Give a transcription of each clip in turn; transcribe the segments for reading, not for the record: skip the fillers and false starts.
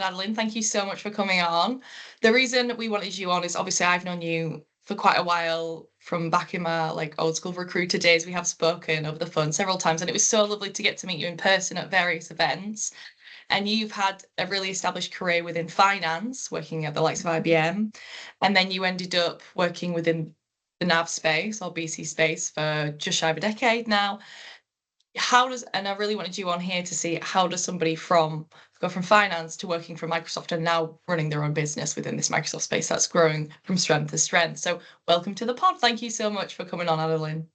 Adeline, thank you so much for coming on. The reason we wanted you on is obviously I've known you for quite a while from back in my like old school recruiter days. We have spoken over the phone several times, and it was so lovely to get to meet you in person at various events. And you've had a really established career within finance, working at the likes of IBM, and then you ended up working within the NAV space or BC space for just shy of a decade now. And I really wanted you on here to see how does somebody go from finance to working for Microsoft and now running their own business within this Microsoft space that's growing from strength to strength. So welcome to the pod. Thank you so much for coming on, Adeline.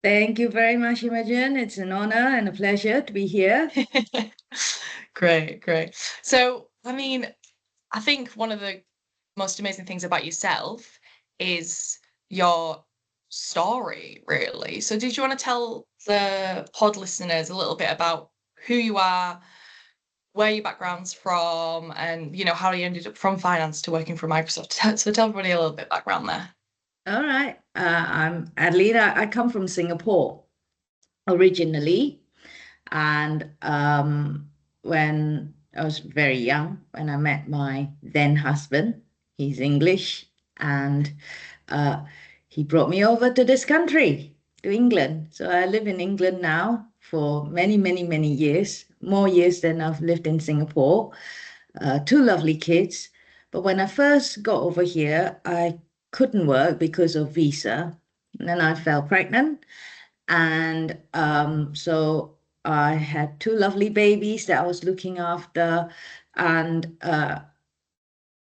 Thank you very much, Imogen. It's an honor and a pleasure to be here. Great, great. So, I think one of the most amazing things about yourself is your story, really. So, did you want to tell the pod listeners a little bit about who you are, where your background's from, and how you ended up from finance to working for Microsoft? So, tell everybody a little bit background there. All right. I'm Adeline. I come from Singapore originally. And when I was very young, when I met my then husband, he's English, and he brought me over to this country, to England. So I live in England now for many, many, many years, more years than I've lived in Singapore. Two lovely kids. But when I first got over here, I couldn't work because of visa. And then I fell pregnant. And so I had two lovely babies that I was looking after. And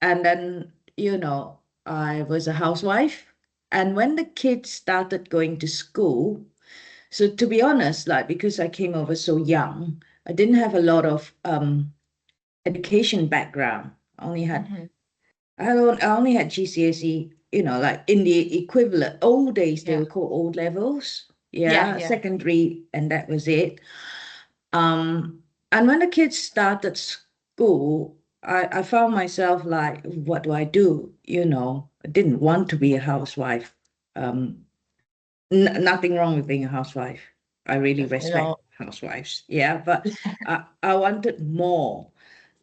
then, I was a housewife. And when the kids started going to school, so to be honest, like because I came over so young, I didn't have a lot of education background. I only had Mm-hmm. I only had GCSE, like in the equivalent old days they Yeah. were called old levels. Yeah, Yeah, yeah. secondary, and that was it. And when the kids started school, I found myself like, what do I do? I didn't want to be a housewife. Um, Nothing wrong with being a housewife. I really Definitely respect not. housewives. Yeah, but I wanted more.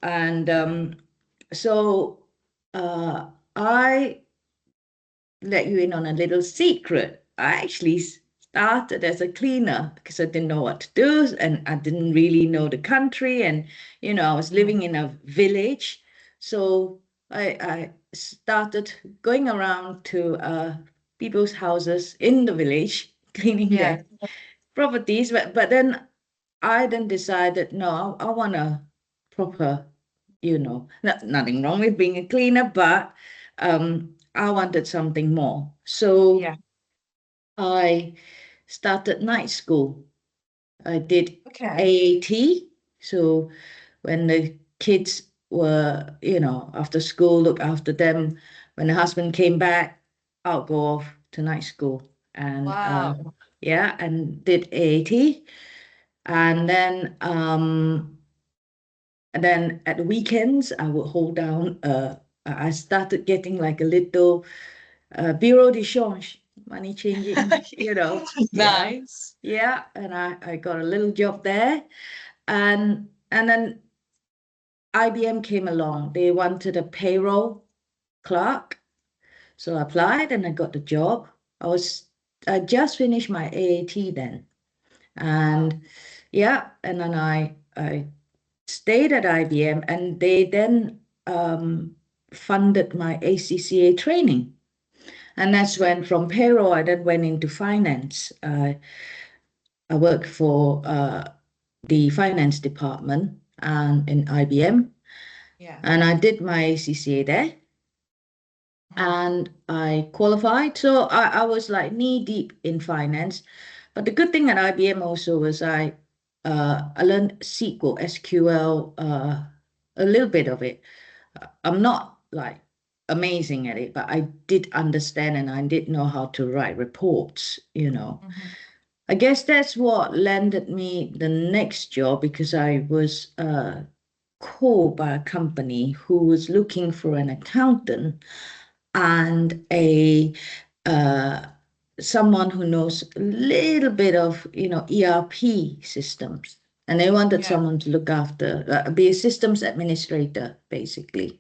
And so I let you in on a little secret. I actually started as a cleaner because I didn't know what to do and I didn't really know the country. And, I was Mm. living in a village. So I started going around to people's houses in the village, cleaning Yeah. their properties. But then I then decided, no, I want a proper, nothing wrong with being a cleaner, but I wanted something more. So Yeah. I started night school. I did Okay. AAT. So when the kids were, after school, look after them. When the husband came back, I'll go off to night school and Wow. yeah, and did AAT. And then at the weekends, I would hold down. I started getting like a little bureau de change, money changing. Yeah, Nice. yeah. And I got a little job there, and then IBM came along. They wanted a payroll clerk, so I applied and I got the job. I just finished my AAT then, Wow. and yeah, and then I stayed at IBM, and they then funded my ACCA training. And that's when from payroll, I then went into finance. I worked for the finance department in IBM, Yeah. and I did my ACCA there, Mhm. and I qualified. So I was like knee deep in finance. But the good thing at IBM also was I learned SQL, a little bit of it. I'm not like amazing at it, but I did understand and I did know how to write reports. Mhm. I guess that's what landed me the next job because I was called by a company who was looking for an accountant and a uh, someone who knows a little bit of ERP systems. And they wanted Yeah. someone to look after, be a systems administrator, basically.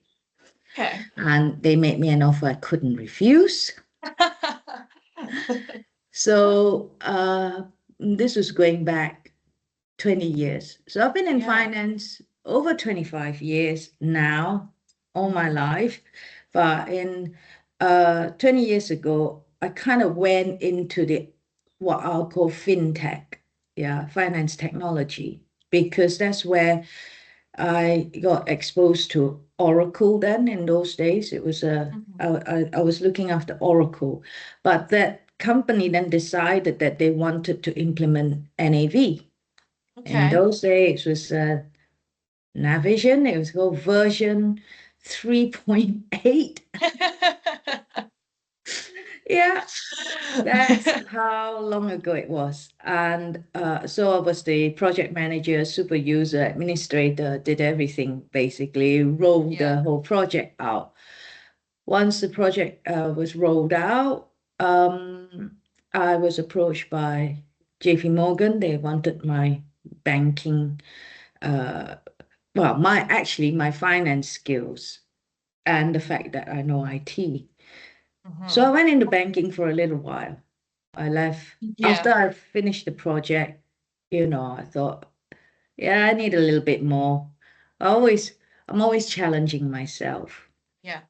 Okay. And they made me an offer I couldn't refuse. So this was going back 20 years. So I've been in Yeah. finance over 25 years now, all my Mhm. life. But in 20 years ago, I kind of went into the what I'll call fintech, yeah, finance technology, because that's where I got exposed to Oracle then in those days. It was Mhm. I was looking after Oracle, but that company then decided that they wanted to implement NAV. In Okay. those days, it was Navision. It was called version 3.8. Yeah, that's how long ago it was. And so I was the project manager, super user, administrator, did everything basically, rolled Yeah. the whole project out. Once the project was rolled out, I was approached by JP Morgan. They wanted my banking, uh, well, my finance skills and the fact that I know IT. So I Mhm. went into banking for a little while. I left Yeah. after I finished the project, I thought, yeah, I need a little bit more. I always, I'm always challenging myself, Yeah.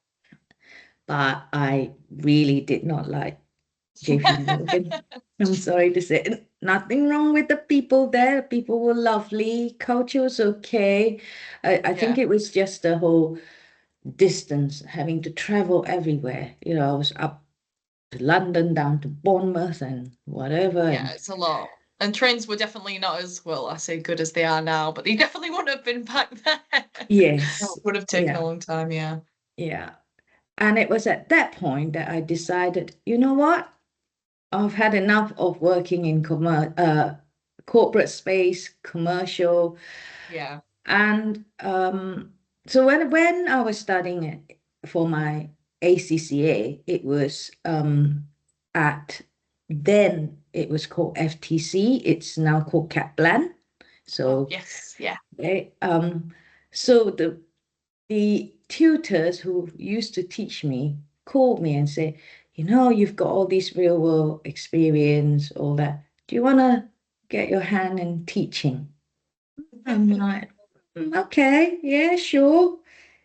but I really did not like JP Morgan. I'm sorry to say, nothing wrong with the people there. People were lovely, culture was okay. I think Yeah. it was just the whole distance, having to travel everywhere. I was up to London, down to Bournemouth, and whatever. Yeah, And it's a lot. And trains were definitely not as, well, I say good as they are now, but they definitely wouldn't have been back then. yes, Would have taken a yeah, long time, yeah. yeah. And it was at that point that I decided, you know what? I've had enough of working in corporate space, commercial. Yeah. And so when I was studying it for my ACCA, it was at then it was called FTC. It's now called Kaplan. Oh, So yes. Yeah. they, so the tutors who used to teach me called me and said, you've got all this real world experience, all that. Do you want to get your hand in teaching? I'm like, okay, yeah, sure.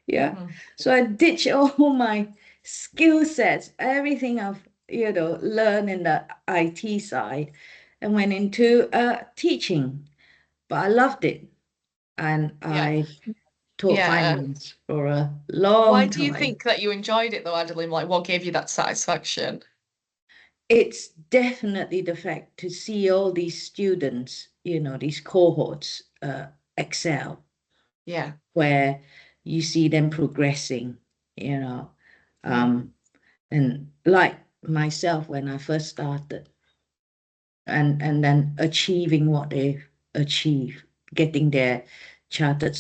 Yeah. Mhm. So I ditched all my skill sets, everything I've, learned in the IT side and went into teaching. But I loved it. And Yeah. I taught Yeah. finance for a Why long do you time. think that you enjoyed it though, Adeline? Like, what gave you that satisfaction? It's definitely the fact to see all these students, these cohorts excel, Yeah. where you see them progressing, you know. Mm. Um, and like myself when I first started, and then achieving what they achieve, getting their chartered,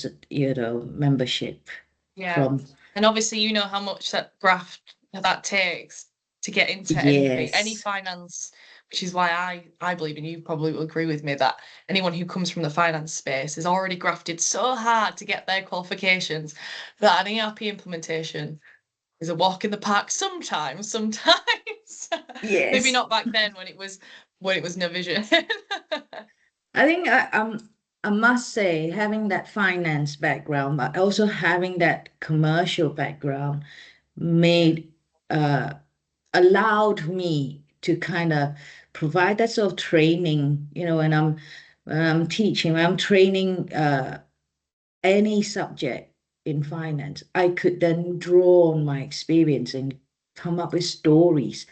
membership Yeah. from And obviously, you know how much that graft that takes to get into any yes, finance, which is why I believe, and you probably will agree with me, that anyone who comes from the finance space is already grafted so hard to get their qualifications that an ERP implementation is a walk in the park sometimes. Maybe yes. not back then when it was no vision. I think I must say having that finance background, but also having that commercial background Yeah. made allowed me to kind of provide that sort of training, when I'm teaching, when I'm training any subject in finance, I could then draw on my experience and come up with stories.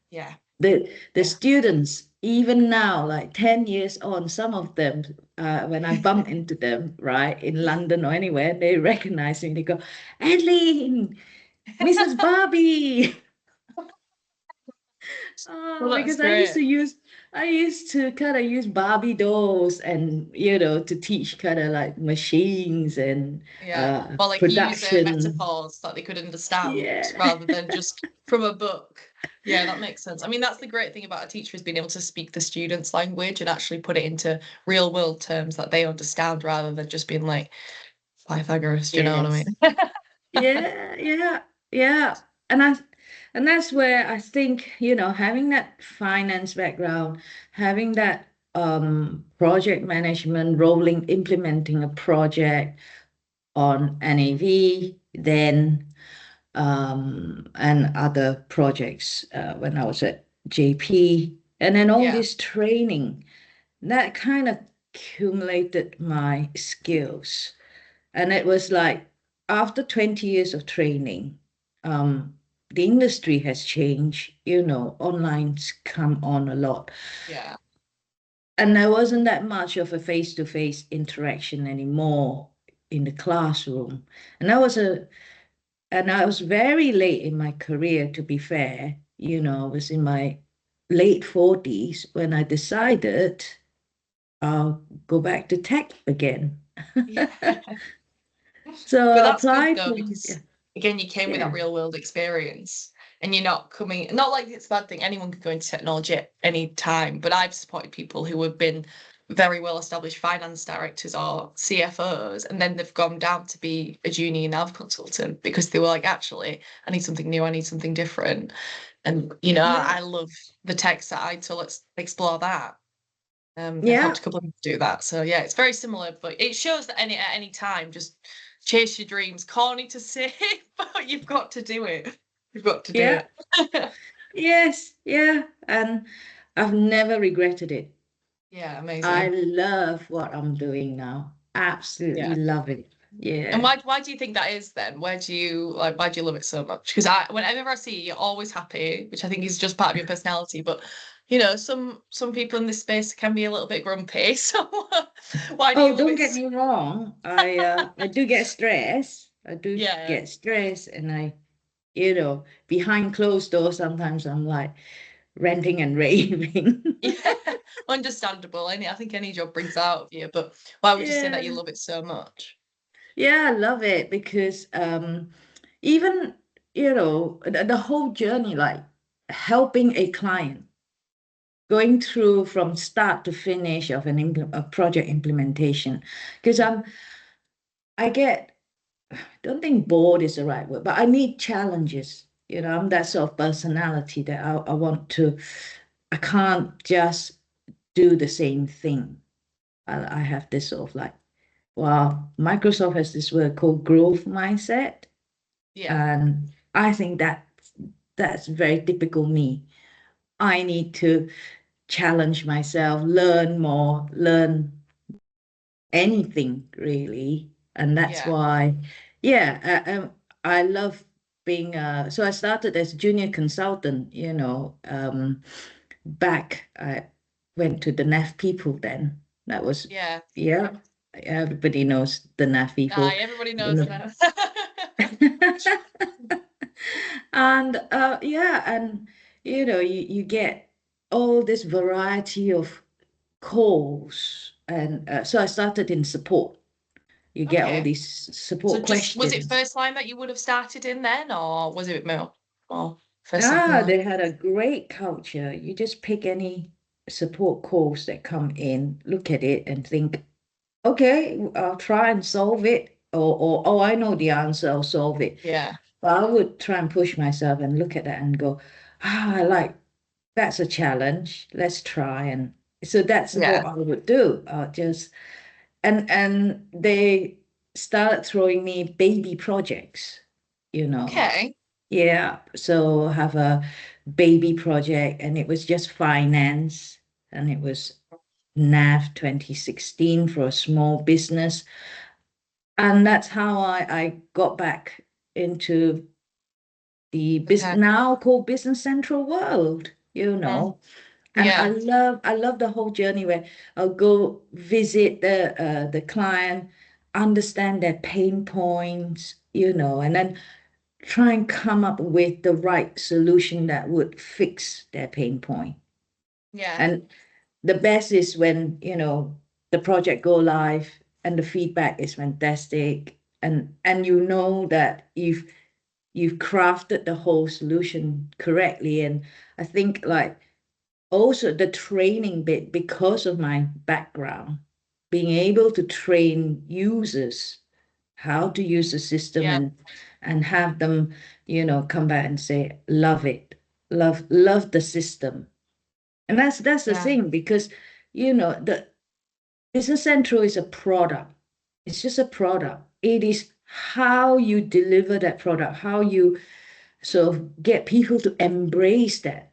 Yeah. The students, even now, like 10 years on, some of them, when I bump into them, right, in London or anywhere, they recognize me. They go, Adeline, Mrs. Barbie. Well, Oh, that's because I used great. to use, I used to kind of use Barbie dolls and, to teach kind of like machines and Yeah. Or like use production. metaphors that they could understand Yeah. rather than just from a book. Yeah, that makes sense. I mean, that's the great thing about a teacher is being able to speak the students' language and actually put it into real world terms that they understand rather than just being like Pythagoras, do you know what I Yes. mean? Yeah, yeah, yeah. And I and that's where I think, having that finance background, having that project management, implementing a project on NAV, then and other projects when I was at JP, and then all Yeah, this training, that kind of accumulated my skills. And it was like after 20 years of training, um, the industry has changed, online's come on a lot. yeah, And there wasn't that much of a face-to-face interaction anymore in the classroom. And I was very late in my career, to be fair. I was in my late 40s when I decided I'll go back to tech again. yeah. So But I that's good applied though, for, yeah, because again, you came with that yeah, real world experience and you're not coming, not like it's a bad thing. Anyone can go into technology at any time, but I've supported people who have been very well established finance directors or CFOs, and then they've gone down to be a junior nav consultant because they were like, actually, I need something new, I need something different. And, yeah, I love the tech side, so let's explore that. I've helped yeah, a couple of people do that. So yeah, it's very similar, but it shows that at any time, just chase your dreams. Corny to say, but you've got to do it. You've got to do yeah, it. yes, yeah. And I've never regretted it. Yeah, I amazing. love what I'm doing now. Absolutely Yeah. love it. And Yeah. why do you think that is then? Why do you love it so much? Because whenever I see you, you're always happy, which I think is just part of your personality. But some people in this space can be a little bit grumpy. So why do you Oh, love don't it? get me wrong. I do get stressed. I do Yeah. get stressed, and behind closed doors, sometimes I'm like ranting and raving. Yeah, understandable. I think any job brings that out of you, but why would you say that you Yeah. love it so much? Yeah, I love it because even, the whole journey, like helping a client, going through from start to finish of a project implementation. Because I get, don't think bored is the right word, but I need challenges. I'm that sort of personality that I can't just do the same thing. I have this sort of like, well, Microsoft has this word called growth mindset. Yeah, And I think that's very typical me. I need to challenge myself, learn more, learn anything really. And that's yeah. why, yeah, I love being, so I started as junior consultant, back, I went to the NAF people then. That was, Yeah. yeah, everybody knows the NAF people. Aye, everybody You knows know. now. And yeah, and you get all this variety of calls. And so I started in support. You get all Okay. these So support just was it questions. first line that you would have started in then, or was it more first, second line? They had a great culture. You just pick any support calls that come in, look at it and think, okay, I'll try and solve it. Or oh, I know the answer, I'll solve it. Yeah. But I would try and push myself and look at that and go, I like that's a challenge. Let's try. And so that's Yeah. what I would do. Just and they started throwing me baby projects, you know. Okay. Yeah. So have a baby project, and it was just finance, and it was NAV 2016 for a small business. And that's how I got back into the Okay. now called Business Central world, Mm. And Yeah. I love the whole journey where I'll go visit the client, understand their pain points, and then try and come up with the right solution that would fix their pain point. Yeah. And the best is when, the project go live and the feedback is fantastic, and you know that you've crafted the whole solution correctly. And I think like also the training bit, because of my background, being able to train users how to use the system Yeah. and have them, come back and say, love it, love the system. And that's the Yeah. thing, because the Business Central is a product. It's just a product. It is how you deliver that product, how you sort of get people to embrace that.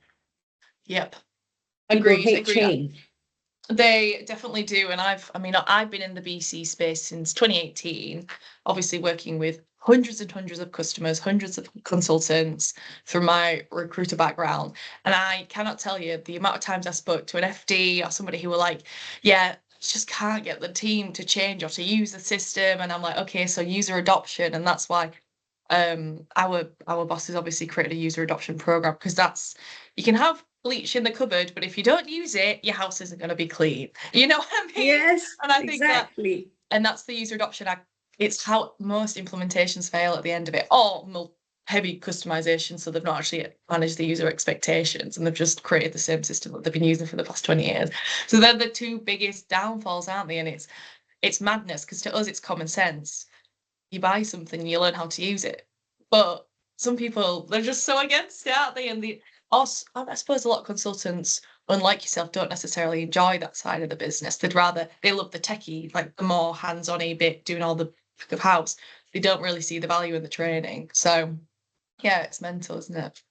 Yep. People Agreed. hate Agreed. change. They definitely do. And I've been in the BC space since 2018, obviously working with hundreds and hundreds of customers, hundreds of consultants through my recruiter background. And I cannot tell you the amount of times I spoke to an FD or somebody who were like, yeah, just can't get the team to change or to use the system. And I'm like, okay, so user adoption. And that's why our bosses obviously created a user adoption program, because that's, you can have bleach in the cupboard, but if you don't use it, your house isn't going to be clean. You know what I mean? Yes, And I think that, exactly. and that's the user adoption act. It's how most implementations fail at the end of it, or heavy customization, so they've not actually managed the user expectations and they've just created the same system that they've been using for the past 20 years. So they're the two biggest downfalls, aren't they? And it's madness, because to us it's common sense. You buy something, you learn how to use it. But some people, they're just so against it, aren't they? And I suppose a lot of consultants, unlike yourself, don't necessarily enjoy that side of the business. They love the techie, like the more hands-on bit, doing all the back of house. They don't really see the value in the training. So yeah, it's mental, isn't it?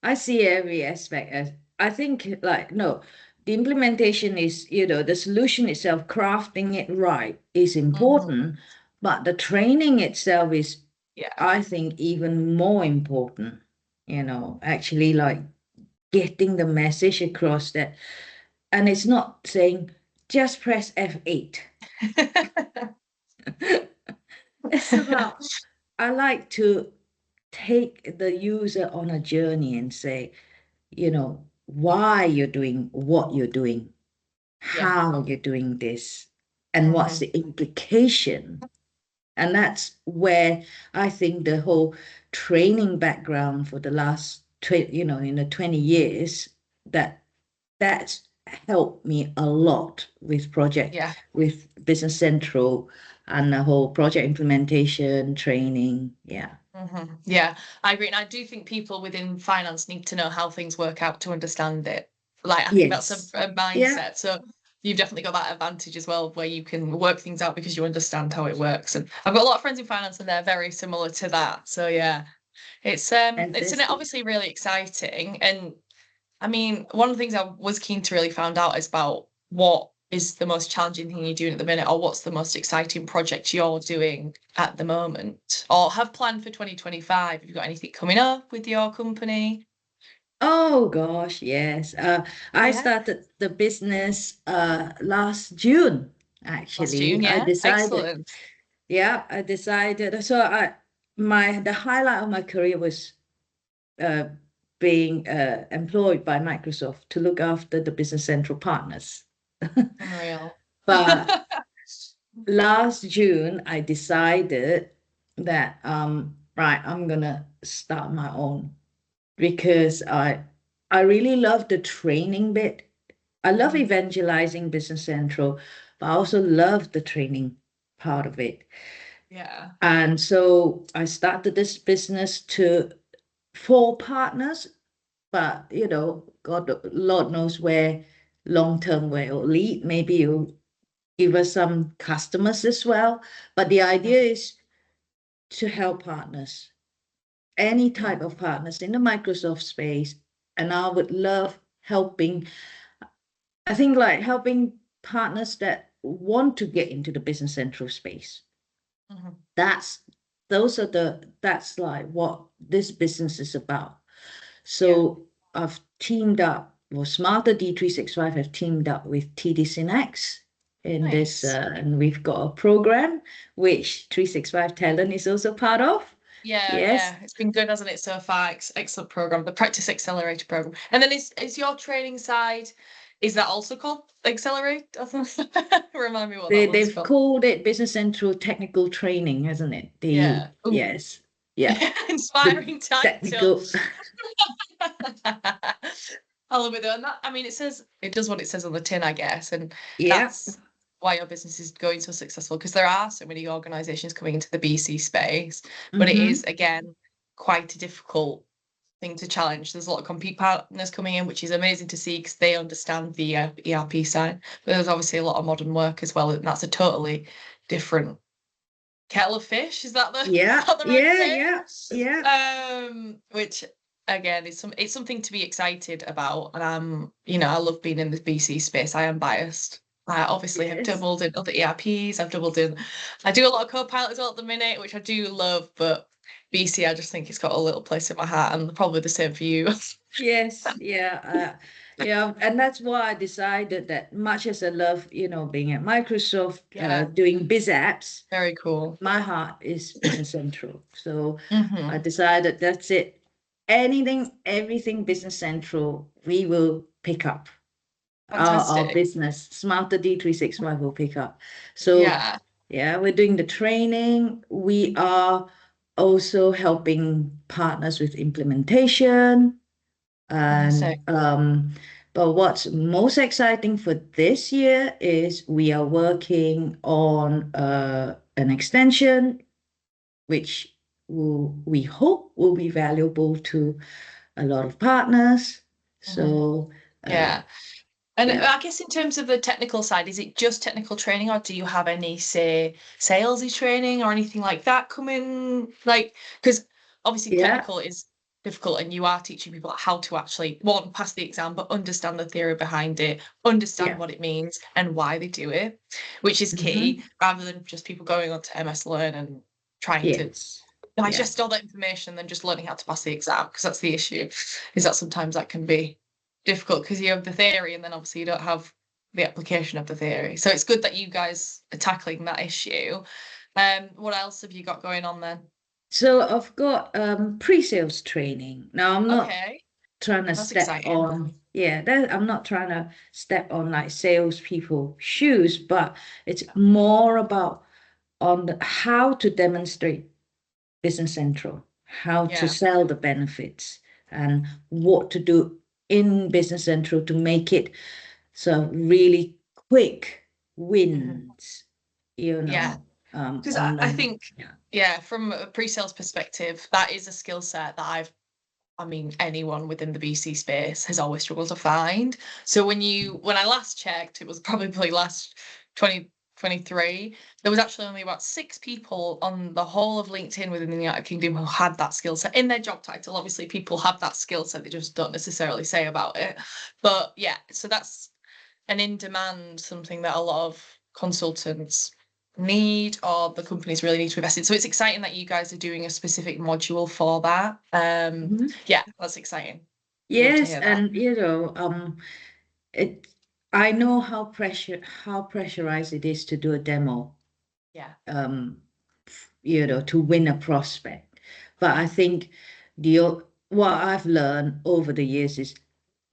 I see every aspect as, I think, like, no, the implementation is, the solution itself, crafting it right is Mhm. important, but the training itself is, Yeah. I think, even more important, actually like getting the message across that. And it's not saying just press F8. It's about, I like to take the user on a journey and say, why you're doing what you're doing, Yeah. how you're doing this, and what's Mhm. the implication. And that's where I think the whole training background for the last, in the 20 years, that's helped me a lot with Yeah. with Business Central and the whole project implementation training. Yeah. Yeah, I agree. And I do think people within finance need to know how things work out to understand it. Like, I think that's Yes. a Yeah. mindset. So you've definitely got that advantage as well, where you can work things out because you understand how it works. And I've got a lot of friends in finance and they're very similar to that. So yeah, it's Fantastic. obviously really exciting. And I mean, one of the things I was keen to really find out is about what is the most challenging thing you're doing at the minute, or what's the most exciting project you're doing at the moment, or have planned for 2025. Have you got anything coming up with your company? Oh gosh, yes. I Yeah. started the business last June, Last actually. June, I yeah. decided, Excellent. yeah, I decided. So the highlight of my career was uh being employed by Microsoft to look after the Business Central partners. Unreal. But last June, I decided that right, I'm gonna start my own, because I really love the training bit. I love Mhm. evangelizing Business Central, but I also love the training part of it. Yeah. And so I started this business to four partners, but God, Lord knows where long term where it'll lead. Maybe it'll give us some customers as well. But the idea Mhm. is to help partners, any Yeah. type of partners in the Microsoft space. And I would love helping, I think like helping partners that want to get into the Business Central space. Mhm. That's that's like what this business is about. Yeah. So I've teamed up, well, Smarter D365 have teamed up with TD Synnex in this, Nice. and we've got a program which 365 Talent is also part of. Yeah, Yes, yeah. It's been good, hasn't it, so far? Excellent program, the Practice Accelerator program. And then is your training side, is that also called Accelerate? Remind me what that one's they've called. called it Business Central Technical Training, hasn't it? Yeah. Ooh, Yes, Yeah, Inspiring title. technical. I love it though. And that, I mean, it does what it says on the tin, I guess. And Yeah. that's why your business is going so successful, because there are so many organizations coming into the BC space, but it is, again, quite a difficult thing to challenge. There's a lot of compete partners coming in, which is amazing to see because they understand the ERP side. But there's obviously a lot of modern work as well, and that's a totally different kettle of fish. Is that the Yeah, the right yeah, yeah. which again is it's something to be excited about. And I love being in the BC space. I am biased. I obviously have Yes. doubled in other ERPs. I do a lot of Copilot as well at the minute, which I do love, but BC, I just think it's got a little place in my heart, and probably the same for you. Yes, yeah, yeah, and that's why I decided that much as I love, being at Microsoft, Yeah, doing biz apps, very cool. my heart is Business Central. So I Hmm. decided that's it. Anything, everything Business Central, we will pick up. Our Fantastic. business, Smarter D365 will pick up. So Yeah. yeah, we're doing the training. We are also helping partners with implementation. And Fantastic. but what's most exciting for this year is we are working on an extension, which we hope will be valuable to a lot of partners. Hmm. So Yeah. And yeah, I guess in terms of the technical side, is it just technical training, or do you have any, say, salesy training or anything like that coming? Like, because obviously yeah, technical is difficult, and you are teaching people how to actually, one, pass the exam, but understand the theory behind it, understand yeah. what it means and why they do it, which is key, Hmm. rather than just people going on to MS Learn and trying to Yes, yeah. digest all that information and then just learning how to pass the exam, because that's the issue, is that sometimes that can be difficult because you have the theory and then obviously you don't have the application of the theory. So it's good that you guys are tackling that issue. What else have you got going on then? So I've got pre-sales training. Now I'm not Okay, trying to that's step exciting. on, yeah, that I'm not trying to step on like salespeople shoes, but it's more about on how to demonstrate Business Central, how to Yeah. sell the benefits, and what to do in Business Central to make it so really quick Mhm. wins, Yeah. Because on I the, think, yeah, yeah, from a pre-sales perspective, that is a skill set that I mean, anyone within the BC space has always struggled to find. So when I last checked, it was probably last 2023, there was actually only about 6 people on the whole of LinkedIn within the United Kingdom who had that skill set in their job title. Obviously, people have that skill set, they just don't necessarily say about it. But yeah, so that's an in demand, something that a lot of consultants need, or the companies really need to invest in. So it's exciting that you guys are doing a specific module for that. mhm. Yeah, that's exciting. Love to Yes, hear that. and it I know how pressurized it is to do a demo, Yeah. um, to win a prospect. But I think what I've learned over the years is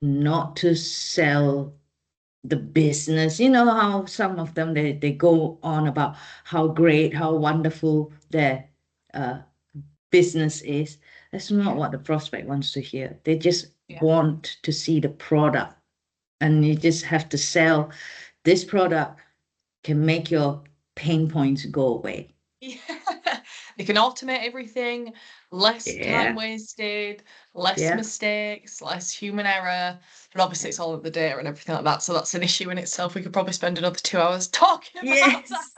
not to sell the business. You know how some of them they go on about how great, how wonderful their uh, business is. That's not Yeah. what the prospect wants to hear. They just Yeah. want to see the product, and you just have to sell this product can make your pain points go away. Yeah. They can automate everything, less time Yeah, wasted, less yeah. mistakes, less human error. But obviously, it's all of the data and everything like that. So that's an issue in itself. We could probably spend another 2 hours talking about that. Yes.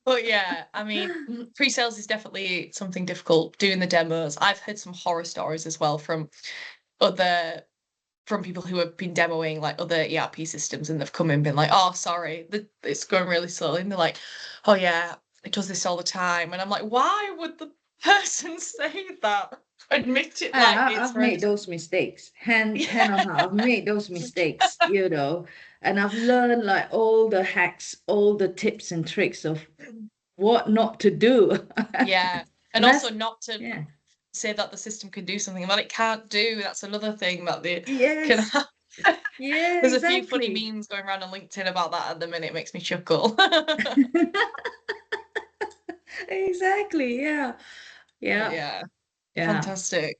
But yeah, I mean, pre-sales is definitely something difficult. Doing the demos, I've heard some horror stories as well other from people who have been demoing like other ERP systems, and they've come in and been like, "Oh, sorry, it's going really slowly," and they're like, "Oh yeah, it does this all the time," and I'm like, "Why would the person say that? Admit it like it's I've made really." those mistakes. Hand on Yeah. heart, I've made those mistakes, and I've learned like all the hacks, all the tips and tricks of what not to do. Yeah. And And also that's, not to yeah. say that the system can do something that it can't do. That's another thing that they can Yes. have. Yeah, There's a few funny exactly. memes going around on LinkedIn about that at the minute. It makes me chuckle. Exactly. Yeah. Yeah. Yeah, Yeah. fantastic.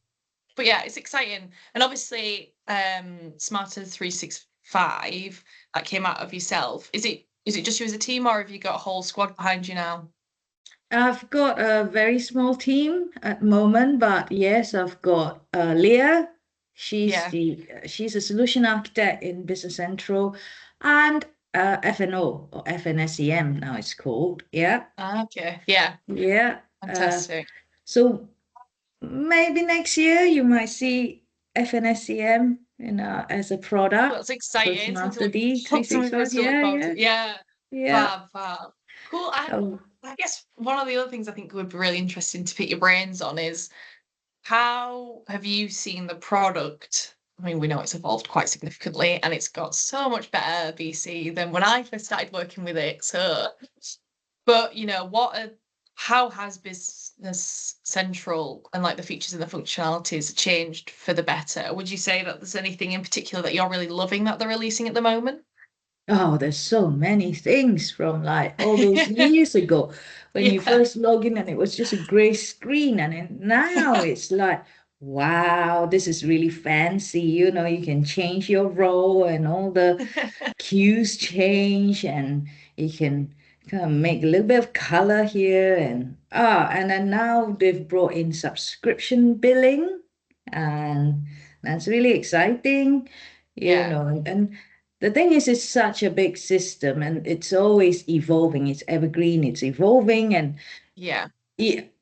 But yeah, it's exciting. And obviously, Smarter 365 that came out of yourself. Is it just you as a team, or have you got a whole squad behind you now? I've got a very small team at the moment, but yes, I've got Leah. Yeah. She's a solution architect in Business Central, and FNO or FNSEM now it's called. Yeah, Okay. Yeah. yeah. Fantastic. So maybe next year you might see FNSEM as a Well, product that's for exciting. Master D Something for us 365. to look Yeah, forward yeah, to. Yeah. yeah. Fab, fab. Cool. Oh, I guess one of the other things I think would be really interesting to pick your brains on is how have you seen the product? I mean, we know it's evolved quite significantly and it's got so much better BC than when I first started working with it. So, but how has Business Central and like the features and the functionalities changed for the better? Would you say that there's anything in particular that you're really loving that they're releasing at the moment? oh, there's so many things from like all those years ago when you Yeah. first log in and it was just a gray screen, and then now it's like, wow, this is really fancy. You can change your role and all the cues change, and you can kind of make a little bit of color here, and then now they've brought in subscription billing, and that's really exciting, Yeah. and the thing is it's such a big system and it's always evolving, it's evergreen, it's evolving, and Yeah.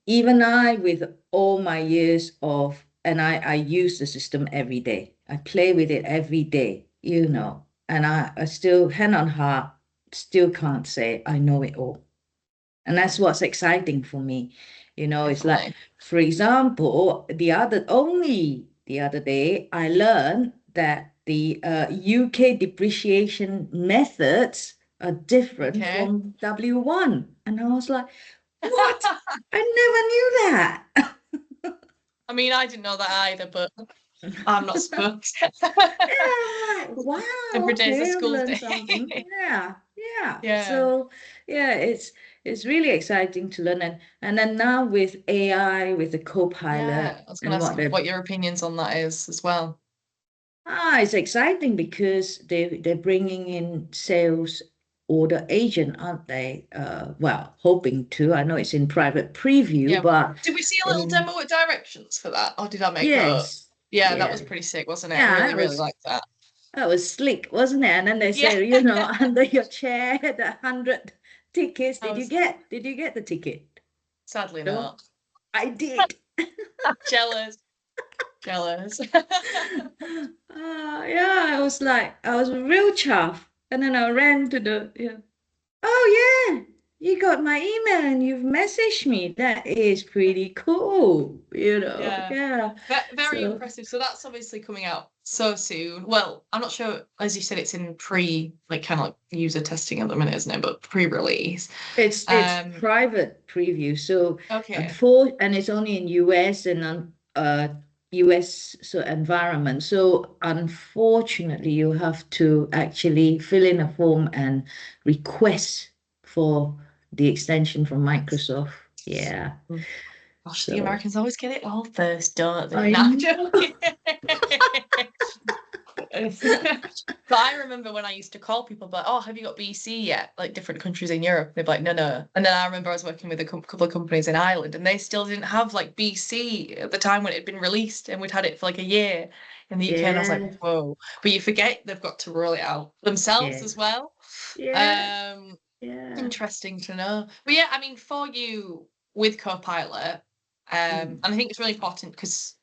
even I, with all my years of, and I use the system every day. I play with it every day, and I still, hand on heart, still can't say I know it all. And that's what's exciting for me. It's like, Definitely. for example, only the other day, I learned that the UK depreciation methods are different Okay. from W1. And I was like, what? I never knew that. I mean, I didn't know that either, but I'm not supposed. Yeah, I'm like, wow, Every day's a okay, I've school learned day. something. Yeah, yeah. Yeah. So yeah, it's really exciting to learn, and then now with AI, with the co-pilot Yeah. I was going to and ask what you they're what your opinions on that is as well. it's exciting because they're bringing in sales order agent, aren't they? Well, hoping to. I know it's in private preview, Yeah. but Did we see a little in demo with directions for that? Or did I make that up? yes, Yeah, that was yeah, pretty sick, wasn't it? I yeah, really, really liked that. that was slick, wasn't it? And then they Yeah. said, under your chair, the 100 tickets. I was Did you get the ticket? sadly No, not. I did. Jealous. Jealous. Yeah, I was real chuffed. And then I ran to yeah. Oh, yeah, you got my email and you've messaged me. That is pretty cool, Yeah. Yeah. Very So impressive. So that's obviously coming out so soon. Well, I'm not sure, as you said, it's in like kind of like user testing at the minute, isn't it? But pre-release. it's Um, private preview. So okay. and it's only in US and US environment. So unfortunately, you have to actually fill in a form and request for the extension from Microsoft. Yeah. Gosh, the So Americans always get it all first, don't they? I No, I'm know. joking. But I remember when I used to call people, but oh, have you got BC yet? Like different countries in Europe. They'd be like, no, no. And then I remember I was working with a couple of companies in Ireland, and they still didn't have like BC at the time when it had been released, and we'd had it for like a year in the UK. And I was like, Yeah, whoa. But you forget they've got to roll it out themselves yeah, as well. yeah, Um, yeah. Interesting to know. But yeah, I mean, for you with Copilot, and Mm. I think it's really important because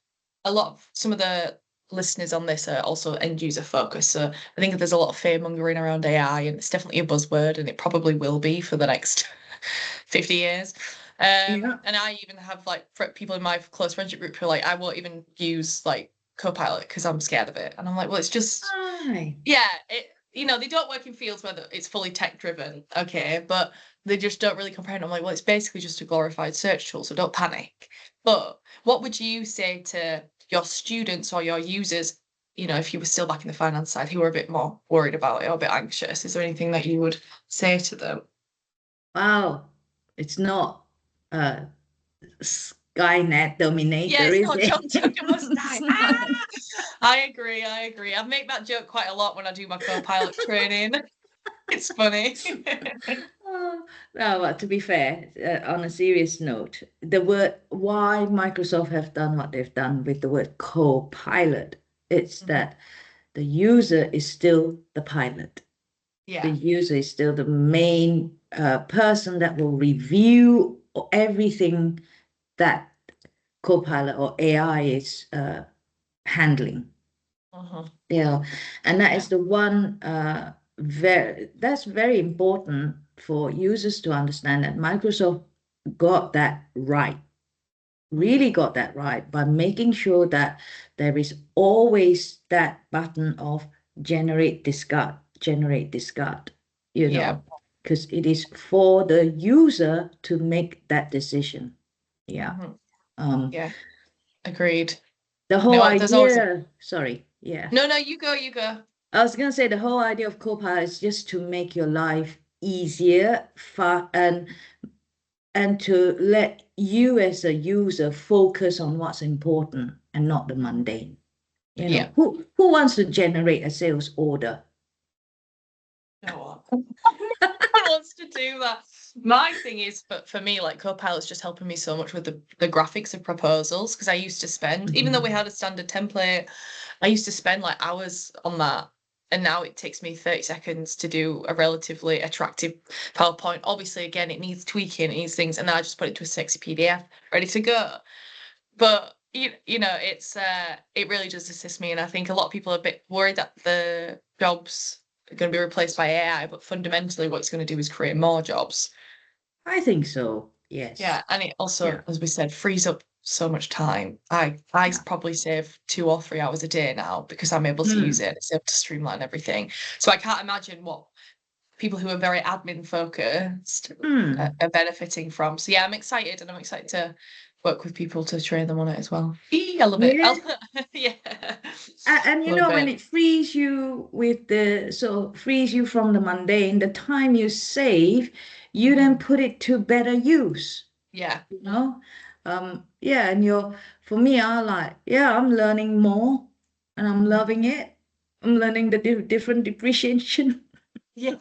some of the listeners on this are also end user focused. So I think there's a lot of fear mongering around AI, and it's definitely a buzzword, and it probably will be for the next 50 years. Yeah. And I even have like people in my close friendship group who are like, I won't even use like Copilot because I'm scared of it. And I'm like, well, it's just Hi. yeah, they don't work in fields where it's fully tech driven, okay, but they just don't really comprehend. I'm like, well, it's basically just a glorified search tool, so don't panic. But what would you say to your students or your users, if you were still back in the finance side, who are a bit more worried about it or a bit anxious? Is there anything that you would say to them? Wow. It's not uh Skynet Yeah, Terminator, it's is not it? John Tucker Must It's Die. not. I agree. I make that joke quite a lot when I do my co-pilot training. It's funny. Oh, no, but to be fair, on a serious note, the word why Microsoft have done what they've done with the word co-pilot, it's Mhm. that the user is still the pilot. The Yeah. user is still the main person that will review everything that Copilot or AI is handling. Mhm. Yeah, and that Yeah. is the one that's very important for users to understand that Microsoft got that right, Mhm. really got that right by making sure that there is always that button of generate discard, Yeah. because it is for the user to make that decision. Yeah. Mhm. Um, Yeah. Agreed. the You know whole what? There's always a... idea, sorry, yeah. No, no, you go, you go. I was gonna say the whole idea of Copilot is just to make your life easier, and to let you as a user focus on what's important and not the Mhm. mundane. Yeah. Who wants to generate a sales order? You know what? One wants to do that. My thing is, but for me, like Copilot's just helping me so much with the graphics of proposals because I used to spend, even though we Mhm. had a standard template, I used to spend like hours on that. And now it takes me 30 seconds to do a relatively attractive PowerPoint. Obviously, again, it needs tweaking, it needs things, and then I just put it to a sexy PDF ready to go. But you know, it really does assist me, and I think a lot of people are a bit worried that the jobs are going to be replaced by AI, but fundamentally, what it's going to do is create more jobs. I think so. Yes. Yeah, and it Yeah. also, as we said, frees up so much time. I Yeah. probably save 2 or 3 hours a day now because I'm able to use Hmm. it. It's able to streamline everything. So I can't imagine what people who are very admin focused Hmm. are benefiting from. So yeah, I'm excited, and I'm excited to work with people to train them on it as well. I love it. Yeah. Yeah, And love when it. it frees you frees you from the mundane, the time you save, you then Mhm. put it to better use, Yeah. you know? Yeah, and for me, I'm learning more and I'm Mhm. loving it. I'm learning the different depreciation Yeah.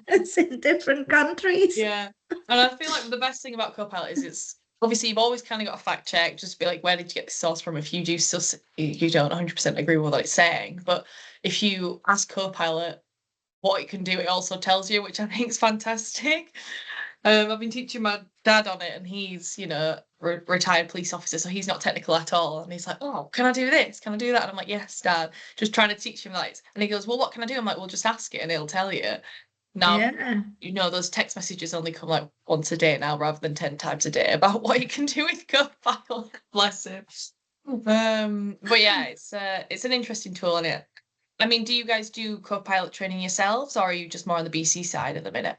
it's in different countries. Yeah. And I feel like the best thing about Copilot is it's obviously you've always kind of got a fact check, just be like, where did you get this source from? If you do still you don't 100% agree with what it's saying, but if you ask Copilot what it can do, it also tells you, which I think is fantastic. I've been teaching my dad on it, and he's, retired police officer, so he's not technical at all. And he's like, "Oh, can I do this? Can I do that?" And I'm like, "Yes, Dad." Just trying to teach him that. And he goes, "Well, what can I do?" I'm like, "Well, just ask it, and it'll tell you." Now, Yeah. those text messages only come like once a day now, rather than 10 times a day about what you can do with Copilot. Bless him. But yeah, it's an interesting tool, and it. I mean, do you guys do Copilot training yourselves, or are you just more on the BC side at the minute?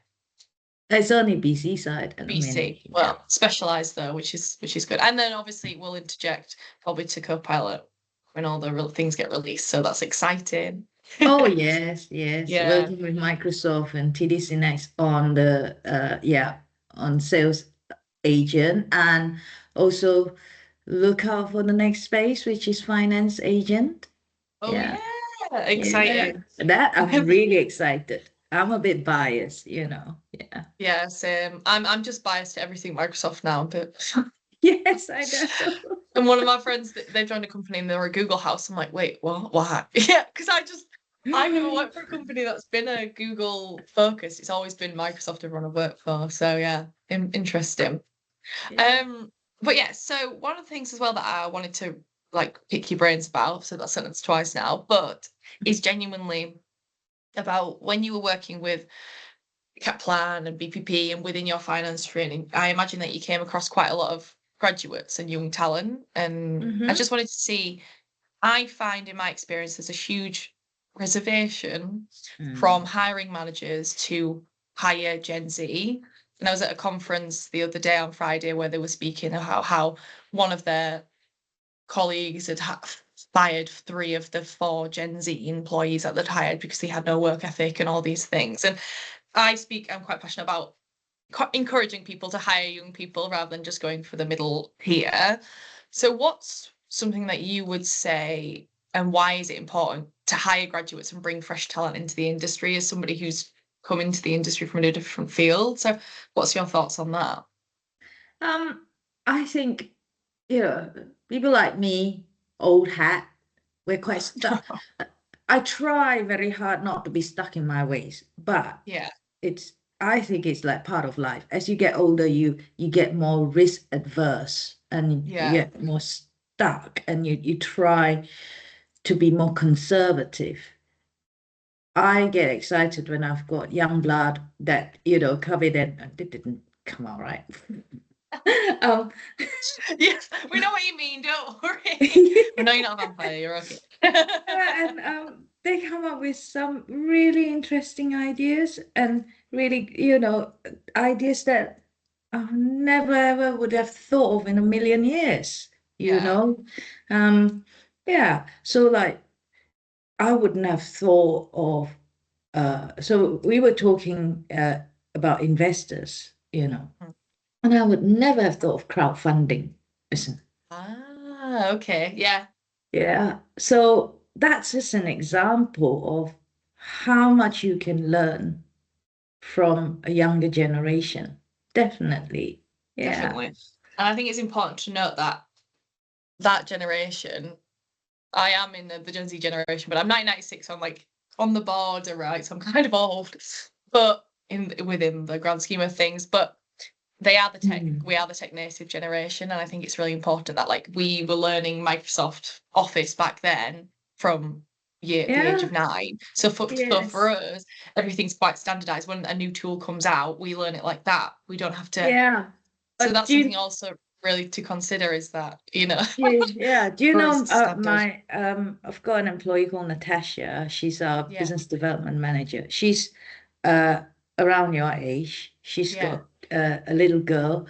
It's only BC side at the minute. BC. Yeah. Well, specialized though, which is good. And then obviously we'll interject probably to Copilot when all the real things get released. So that's exciting. Oh yes, yes. Yeah. Working with Microsoft and TD Next on the on sales agent, and also look out for the next space, which is finance agent. Oh Yeah, yeah, yeah. exciting. That I'm really excited. I'm a bit biased. Yeah. Yeah, same. I'm just biased to everything Microsoft now, but Yes, I know. and one of my friends they've joined a company and they're a Google house. I'm like, wait, what? Why? Yeah, because I've never worked for a company that's been a Google focus. It's always been Microsoft everyone I've worked for. So yeah, interesting. Yeah. Um, but yeah, so one of the things as well that I wanted to like pick your brains about, so that sentence twice now, but is genuinely about when you were working with Kaplan and BPP and within your finance training. I imagine that you came across quite a lot of graduates and young talent, and I Mm-hmm. just wanted to see. I find in my experience there's a huge reservation from Mm. hiring managers to hire Gen Z. And I was at a conference the other day on Friday where they were speaking about how one of their colleagues had fired 3 of the 4 Gen Z employees that they'd hired because they had no work ethic and all these things. And I'm quite passionate about encouraging people to hire young people rather than just going for the middle here. So what's something that you would say, and why is it important to hire graduates and bring fresh talent into the industry as somebody who's come into the industry from a different field? So what's your thoughts on that? I think, people like me, old hat, we're quite stuck. I try very hard not to be stuck in my ways, but Yeah, I think it's like part of life. As you get older, you get more risk adverse and you yeah, get more stuck and you try to be more conservative. I get excited when I've got young blood that, come in and it didn't come out right. Um, yes, we know what you mean. Don't worry. We know you're not a vampire. You're okay. and they come up with some really interesting ideas and really, ideas that I never ever would have thought of in a million years, Yeah. Yeah. So like I wouldn't have thought of so we were talking about investors, Mm. and I would never have thought of crowdfunding. Listen, Ah, okay. Yeah, yeah. So that's just an example of how much you can learn from a younger generation. Definitely. Yeah. definitely. And I think it's important to note that that generation, I am in the Gen Z generation, but I'm 1996, so I'm like on the border, right? So I'm kind of old, but in within the grand scheme of things. But we are the tech native generation, and I think it's really important that like we were learning Microsoft Office back then from the age of Yeah. 9. So for Yes. us, everything's quite standardized. When a new tool comes out, we learn it like that. We don't have to. Yeah. So But that's do something you, also really to consider is that, yeah, do you for us know it's standard. I've got an employee called Natasha. She's our Yeah, business development manager. She's uh around your age. She's yeah, got a little girl.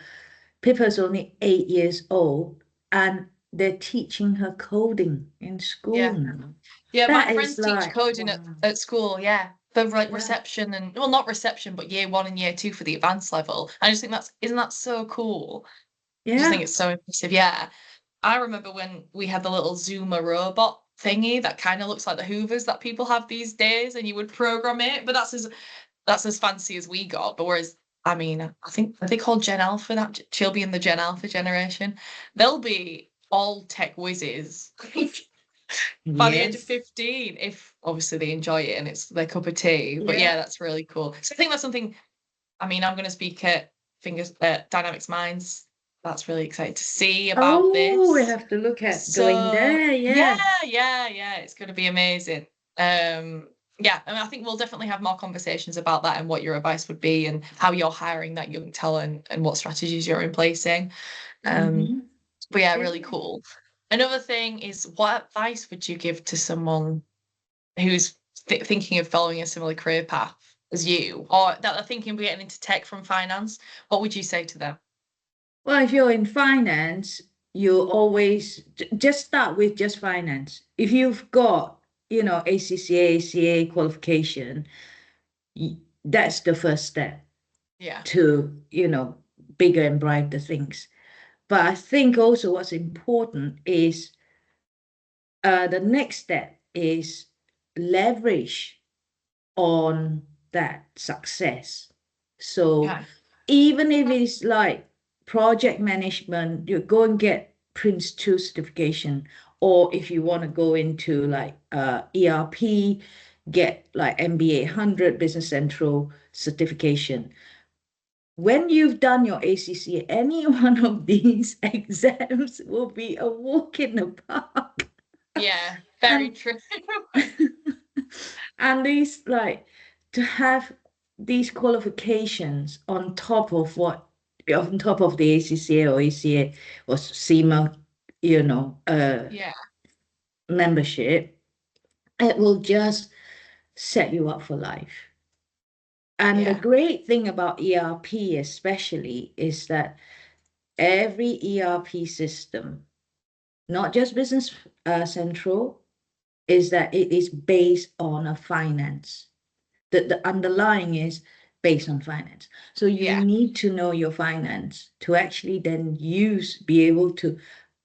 Pippa's only 8 years old, and they're teaching her coding in school yeah. now. Yeah, my That is friends teach like, coding wow. at school, yeah. For like Yeah. reception and well not reception, but year 1 and year 2 for the advanced level. I just think that's isn't that so cool? I just think Yeah. it's so impressive. Yeah. I remember when we had the little Zoomer robot thingy that kind of looks like the Hoovers that people have these days, and you would program it, but that's as fancy as we got. But whereas I mean, I think are they called Gen Alpha? That she'll be in the Gen Alpha generation. They'll be all tech whizzes by the age of Yes. 15, if obviously they enjoy it and it's their cup of tea. But yeah, Yeah. that's really cool. So I think that's something, I mean, I'm going to speak at Dynamics Minds. That's really exciting to see about Oh, we this. have to look at going So there. yeah, Yeah. yeah, it's going to be amazing. Yeah, I mean, I think we'll definitely have more conversations about that and what your advice would be and how you're hiring that young talent and what strategies you're in placing. Um, Hmm. but yeah, really Yeah. cool. Another thing is, what advice would you give to someone who's thinking of following a similar career path as you, or that are thinking of getting into tech from finance? What would you say to them? Well, if you're in finance, you always just start with just finance. If you've got, ACCA, ACA qualification, that's the first step Yeah, to, bigger and brighter things. But I think also what's important is the next step is leverage on that success. So yeah, even if it's like project management, you go and get Prince 2 certification, or if you want to go into like ERP, get like MBA 100 Business Central certification. When you've done your ACC, any one of these exams will be a walk in the park. yeah, very And true. and these like to have these qualifications on top of the ACCA or ACA or SEMA, Yeah, membership, it will just set you up for life. And the yeah, great thing about ERP especially is that every ERP system, not just Business Central, is that it is based on a finance. The underlying is based on finance. So you Yeah. need to know your finance to actually then be able to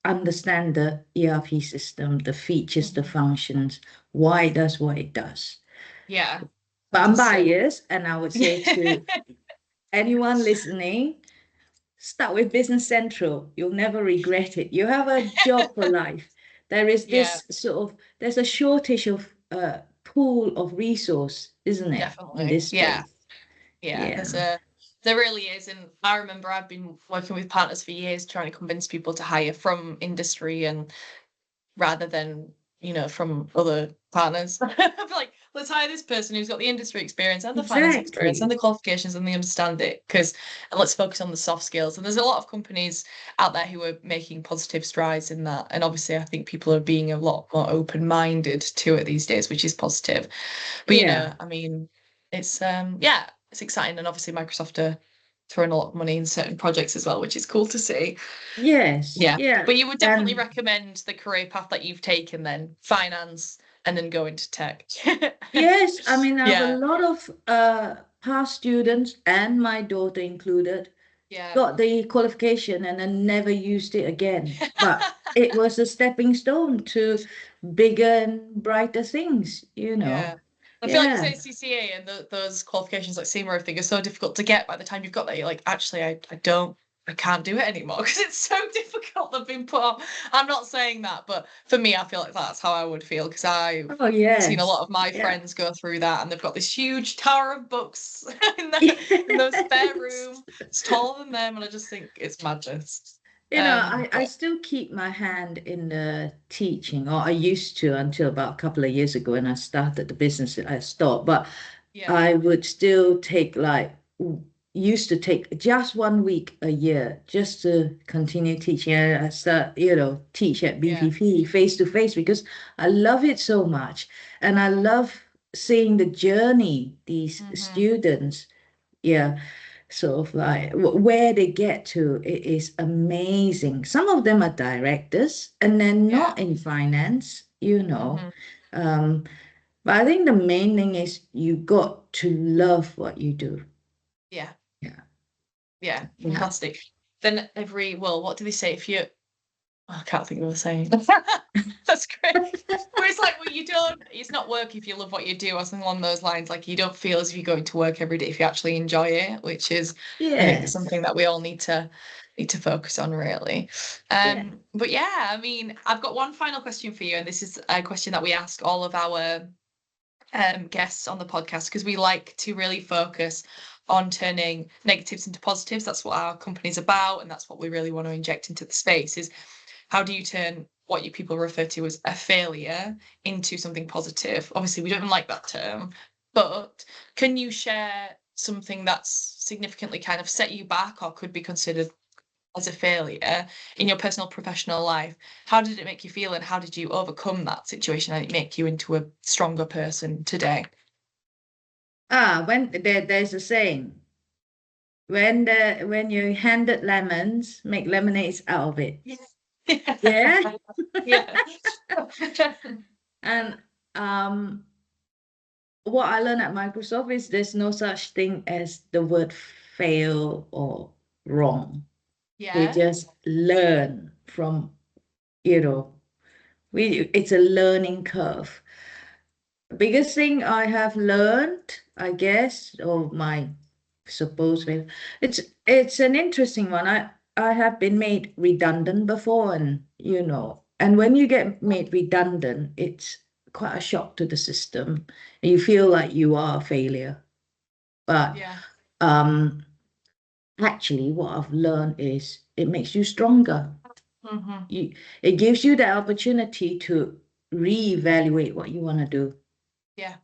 understand the ERP system, the features, the Mhm. functions, why it does what it does. Yeah. But I'm Fantastic. biased, and I would say to anyone listening, start with Business Central. You'll never regret it. You have a job for life. There is Yeah, this sort of, there's a shortage of pool of resource, isn't it, in definitely. this Yeah. space? Yeah. Yeah. There really is. And I remember I've been working with partners for years trying to convince people to hire from industry and rather than, from other partners. Like, let's hire this person who's got the industry experience and the finance experience and Exactly. the qualifications and they understand it. And let's focus on the soft skills. And there's a lot of companies out there who are making positive strides in that. And obviously, I think people are being a lot more open-minded to it these days, which is positive. But Yeah. I mean, it's exciting. And obviously, Microsoft are throwing a lot of money in certain projects as well, which is cool to see. Yes. Yeah. Yeah. But you would definitely And recommend the career path that you've taken then, finance, and then go into tech. yes, I mean, I have a Yeah. lot of past students, and my daughter included, Yeah. got the qualification and then never used it again. But it was a stepping stone to bigger and brighter things, you Yeah. know. I feel like you Yeah. say CCA and those qualifications like CMA thing are so difficult to get by the time you've got that. You're like, actually, I can't do it anymore because it's so difficult. They've been put off. I'm not saying that, but for me, I feel like that's how I would feel because I've Oh, seen a lot yes. of my Yeah. friends go through that and they've got this huge tower of books in their spare Yes. room. It's taller than them, and I just think it's madness. I But still keep my hand in the teaching, or I used to until about a couple of years ago when I started the business. I stopped, but yeah, I would still take used to take just 1 week a year just to continue teaching. I start, teach at yeah. BPP face to face because I love it so much. And I love seeing the journey these Hmm. students, yeah, sort of like where they get to. It is amazing. Some of them are directors and they're Yeah. not in finance, Hmm. Um, but I think the main thing is you got to love what you do. Yeah. Yeah. Yeah. Yeah. Fantastic. Then well, what do they say? If you I can't think of a saying. That's great. Where it's like, well, you don't, it's not work if you love what you do, or something along those lines. Like, you don't feel as if you're going to work every day if you actually enjoy it, which is, I think, Yes. something that we all need to focus on, really. Yeah. But yeah, I mean, I've got one final question for you, and this is a question that we ask all of our guests on the podcast because we like to really focus on turning negatives into positives. That's what our company's about, and that's what we really want to inject into the space. Is how do you turn what you people refer to as a failure into something positive? Obviously, we don't even like that term, but can you share something that's significantly kind of set you back or could be considered as a failure in your personal professional life? How did it make you feel and how did you overcome that situation and it make you into a stronger person today? When there's a saying, when you handed lemons, make lemonades out of it. Yeah. Yeah. Yeah. And what I learned at Microsoft is there's no such thing as the word fail or wrong. We Yeah. just learn from, you know, it's a learning curve. Biggest thing I have learned, I guess, or my suppose maybe, it's an interesting one. I have been made redundant before, and when you get made redundant, it's quite a shock to the system. You feel like you are a failure. But Yeah. um, actually, what I've learned is it makes you stronger. Hmm. You, it gives you the opportunity to reevaluate what you want to do. Yeah.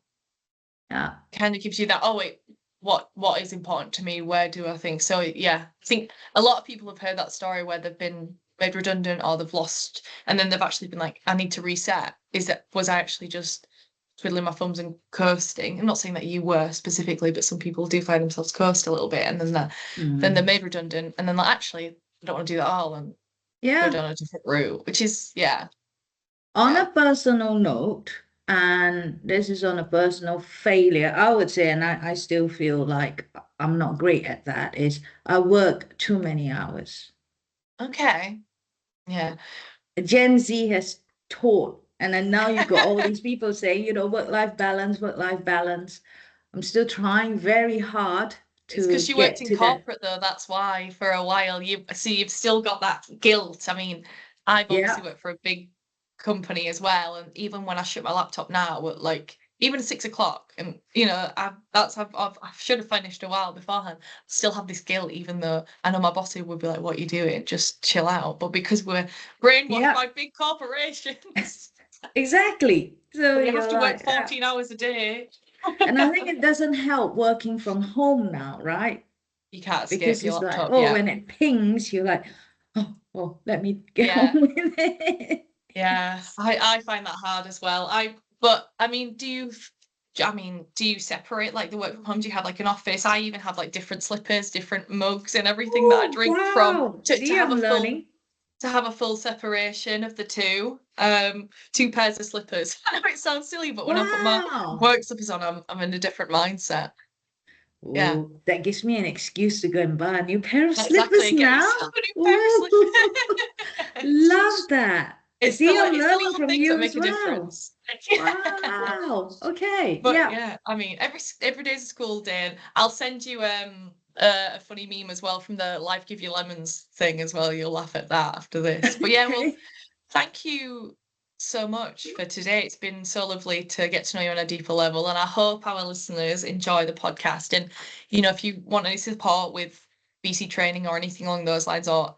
Yeah. Kind of gives you that, oh wait, what is important to me? Where do I think? So yeah, I think a lot of people have heard that story where they've been made redundant or they've lost and then they've actually been like, I need to reset. Was I actually just twiddling my thumbs and coasting? I'm not saying that you were specifically, but some people do find themselves coast a little bit and then they're Mm. made redundant and then like actually I don't want to do that all and go Yeah. down a different route, which is yeah, On yeah. a personal note, And this is on a personal failure, I would say, and I still feel like I'm not great at that, is I work too many hours. Okay. Yeah. Gen Z has taught, and then now you've got all these people saying, work-life balance, work-life balance. I'm still trying very hard It's to because you worked get in to that. corporate though, that's why for a while you've still got that guilt. I mean, I've obviously Yeah, worked for a big company as well, and even when I shut my laptop now at like even 6 o'clock, and I should have finished a while beforehand. I still have this guilt, even though I know my boss would be like, "What are you doing? Just chill out." But because we're brainwashed yeah, by big corporations, exactly. So that you have you're to work like, 14 hours a day. and I think it doesn't help working from home now, right? You can't escape Because your it's like, laptop. oh, Yeah. when it pings, you're like, oh, let me get on Yeah. with it. Yeah, I find that hard as well. But I mean, do you separate like the work from home? Do you have like an office? I even have like different slippers, different mugs and everything that I Oh, drink from wow. to See, have I'm a full learning. separation of the two. Two pairs of slippers. I know it sounds silly, but when I put my Wow. work slippers on, I'm in a different mindset. Yeah, Oh, that gives me an excuse to go and buy a new pair of slippers exactly. Get now. yourself a new pair of Whoa, slippers. love that. See, I'm It's the learning little from things that you as make a well. difference. Wow. Okay. But Yeah. yeah, I mean, every day's a school day, and I'll send you a funny meme as well from the Life Give You Lemons thing as well. You'll laugh at that after this. But yeah, well, Okay. thank you so much for today. It's been so lovely to get to know you on a deeper level, and I hope our listeners enjoy the podcast. And if you want any support with BC training or anything along those lines, or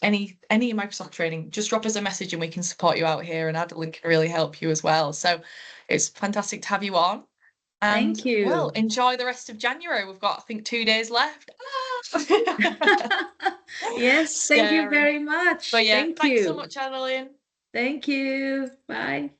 any Microsoft training, just drop us a message and we can support you out here. And Adeline can really help you as well. So it's fantastic to have you on. And Thank well, you. enjoy the rest of January. We've got, I think, 2 days left. Ah! Yes, thank you Scary. very much. But yeah, Thank thanks so you. much, Adeline. Thank you. Bye.